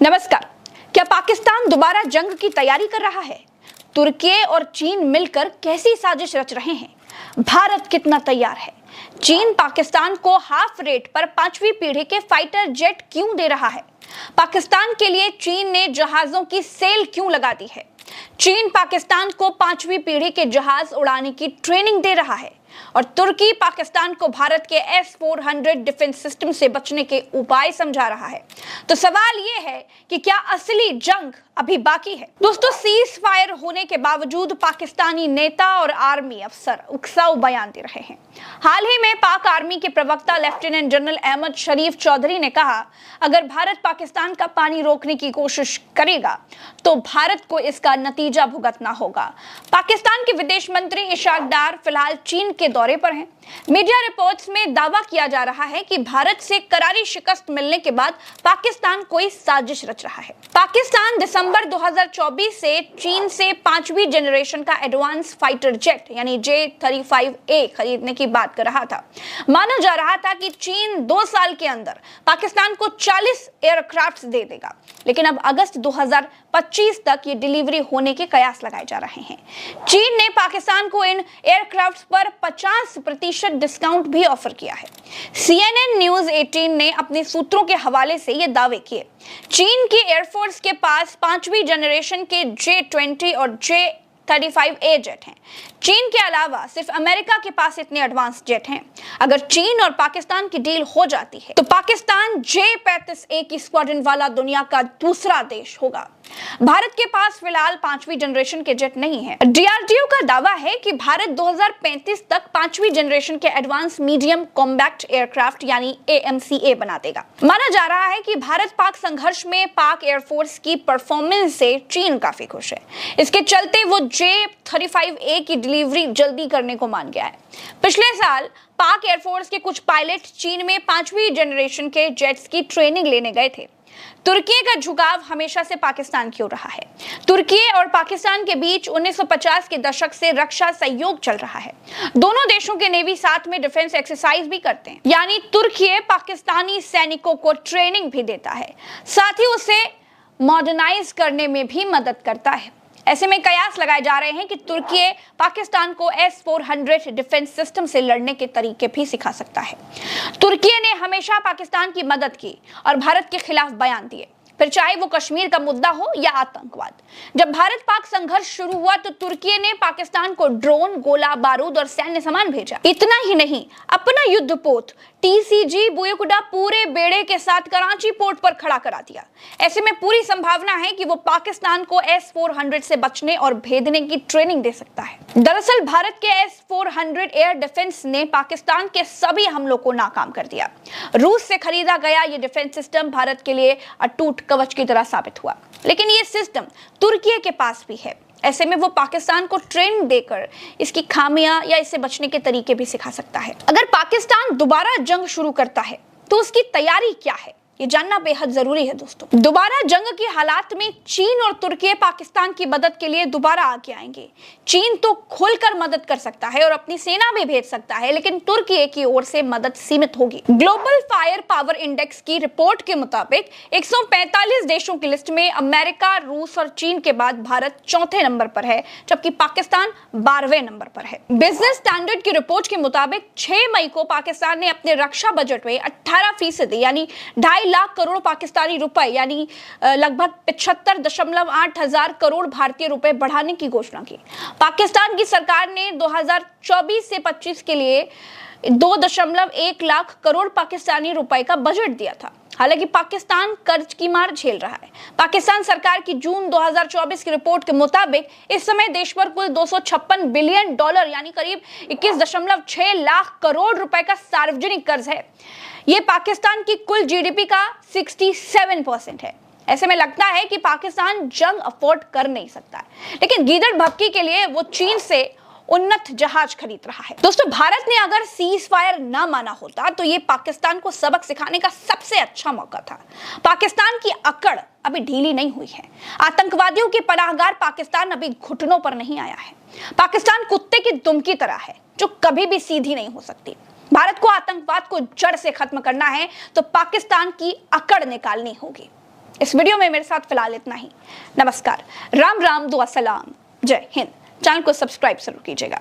नमस्कार। क्या पाकिस्तान दोबारा जंग की तैयारी कर रहा है? तुर्की और चीन मिलकर कैसी साजिश रच रहे हैं? भारत कितना तैयार है? चीन पाकिस्तान को हाफ रेट पर 5वीं पीढ़ी के फाइटर जेट क्यों दे रहा है? पाकिस्तान के लिए चीन ने जहाजों की सेल क्यों लगा दी है? चीन पाकिस्तान को 5वीं पीढ़ी के जहाज उड़ाने की ट्रेनिंग दे रहा है और तुर्की पाकिस्तान को भारत के S-400 डिफेंस सिस्टम से बचने के उपाय समझा रहा है। तो सवाल यह है कि क्या असली जंग अभी बाकी है? दोस्तों, सीज फायर होने के बावजूद पाकिस्तानी नेता और आर्मी अफसर उकसाऊ बयान दे रहे हैं। हाल ही में पाक आर्मी के प्रवक्ता लेफ्टिनेंट जनरल अहमद शरीफ चौधरी ने कहा, अगर भारत पाकिस्तान का पानी रोकने की कोशिश करेगा तो भारत को इसका नतीजा भुगतना होगा। पाकिस्तान के विदेश मंत्री इशाक डार फिलहाल चीन के दौरे पर हैं। मीडिया रिपोर्ट्स में दावा किया जा रहा है कि भारत से करारी शिकस्त मिलने के बाद पाकिस्तान कोई साजिश रच रहा है। पाकिस्तान दिसंबर 2024 से चीन से 5वीं जनरेशन का एडवांस फाइटर जेट यानी J-35A खरीदने की बात कर रहा था। माना जा रहा था कि चीन 2 साल के अंदर पाकिस्तान को 40 एयरक्राफ्ट दे देगा, लेकिन अब अगस्त 2025 तक ये डिलीवरी होने के कयास लगाए जा रहे हैं। चीन ने पाकिस्तान को इन एयरक्राफ्ट पर 50% डिस्काउंट भी ऑफर किया है। CNN न्यूज 18 ने अपने सूत्रों के हवाले से ये दावे किए। चीन की एयरफोर्स के पास 5वीं जनरेशन के J-20 और J-35A जेट हैं। चीन के अलावा सिर्फ अमेरिका के पास इतने एडवांस जेट हैं। अगर चीन और पाकिस्तान की डील हो जाती है तो पाकिस्तान J-35A की स्क्वाड्रन वाला दुनिया का दूसरा देश होगा। भारत के पास फिलहाल 5वीं जनरेशन के जेट नहीं है। DRDO का दावा है कि भारत 2035 तक 5वीं जनरेशन के एडवांस मीडियम कॉम्बैक्ट एयरक्राफ्ट यानी AMCA बना देगा। माना जा रहा है कि भारत पाक संघर्ष में पाक एयरफोर्स की परफॉर्मेंस से चीन काफी खुश है। इसके चलते वो J-35A की डिलीवरी जल्दी करने को मान गया है। पिछले साल पाक एयरफोर्स के कुछ पायलट चीन में 5वीं जनरेशन के जेट्स की ट्रेनिंग लेने गए थे। तुर्की का झुकाव हमेशा से पाकिस्तान की ओर रहा है। तुर्की और पाकिस्तान के बीच 1950 के दशक से रक्षा सहयोग चल रहा है। दोनों देशों के नेवी साथ में डिफेंस एक्सरसाइज भी करते हैं, यानी तुर्की पाकिस्तानी सैनिकों को ट्रेनिंग भी देता है, साथ ही उसे मॉडर्नाइज करने में भी मदद करता है। ऐसे में कयास लगाए जा रहे हैं कि तुर्की पाकिस्तान को S-400 डिफेंस सिस्टम से लड़ने के तरीके भी सिखा सकता है। तुर्की ने हमेशा पाकिस्तान की मदद की और भारत के खिलाफ बयान दिए, फिर चाहे वो कश्मीर का मुद्दा हो या आतंकवाद। जब भारत पाक संघर्ष शुरू हुआ तो तुर्की ने पाकिस्तान को ड्रोन, गोला बारूद और सैन्य सामान भेजा। इतना ही नहीं, अपना युद्धपोत TCG बुयुकुडा पूरे बेड़े के साथ कराची पोर्ट पर खड़ा करा दिया। ऐसे में पूरी संभावना है कि वो पाकिस्तान को S-400 से बचने और भेदने की ट्रेनिंग दे सकता है। दरअसल भारत के S-400 एयर डिफेंस ने पाकिस्तान के सभी हमलों को नाकाम कर दिया। रूस से खरीदा गया ये डिफेंस सिस्टम भारत के लिए अटूट कवच की तरह साबित हुआ, लेकिन ये सिस्टम तुर्की के पास भी है। ऐसे में वो पाकिस्तान को ट्रेनिंग देकर इसकी खामियां या इससे बचने के तरीके भी सिखा सकता है। अगर पाकिस्तान दोबारा जंग शुरू करता है तो उसकी तैयारी क्या है, ये जानना बेहद जरूरी है। दोस्तों, दोबारा जंग के हालात में चीन और तुर्की पाकिस्तान की मदद के लिए दोबारा आगे आएंगे। चीन तो खुलकर मदद कर सकता है और अपनी सेना भी भेज सकता है, लेकिन तुर्की की ओर से मदद सीमित होगी। ग्लोबल फायर पावर इंडेक्स की रिपोर्ट के मुताबिक 145 देशों की लिस्ट में अमेरिका, रूस और चीन के बाद भारत 4थे नंबर पर है, जबकि पाकिस्तान 12वें नंबर पर है। बिजनेस स्टैंडर्ड की रिपोर्ट के मुताबिक 6 मई को पाकिस्तान ने अपने रक्षा बजट में 18% यानी 2.5 लाख करोड़ पाकिस्तानी रुपए यानी लगभग 75.8 हजार करोड़ भारतीय रुपए बढ़ाने की घोषणा की। पाकिस्तान की सरकार ने 2024 से 25 के लिए 2.1 लाख करोड़ पाकिस्तानी रुपए का बजट दिया था। हालांकि पाकिस्तान कर्ज की मार झेल रहा है। पाकिस्तान सरकार की जून 2024 की रिपोर्ट के मुताबिक इस समय देश पर कुल $256 बिलियन यानी करीब 21.6 लाख करोड़ रुपए का सार्वजनिक कर्ज है। ये पाकिस्तान की कुल GDP का 67% है। ऐसे में लगता है कि पाकिस्तान जंग अफोर्ड कर नहीं सकता है, लेकिन गीदड़ भक्की के लिए वो चीन से उन्नत जहाज खरीद रहा है। दोस्तों, भारत ने अगर सीज फायर ना माना होता तो ये पाकिस्तान को सबक सिखाने का सबसे अच्छा मौका था। पाकिस्तान की अकड़ अभी ढीली नहीं हुई है। आतंकवादियों के पनाहगार पाकिस्तान अभी घुटनों पर नहीं आया है। पाकिस्तान कुत्ते की दुम की तरह है जो कभी भी सीधी नहीं हो सकती। भारत को आतंकवाद को जड़ से खत्म करना है तो पाकिस्तान की अकड़ निकालनी होगी। इस वीडियो में मेरे साथ फिलहाल इतना ही। नमस्कार, राम राम, दुआ सलाम, जय हिंद। चैनल को सब्सक्राइब जरूर कीजिएगा।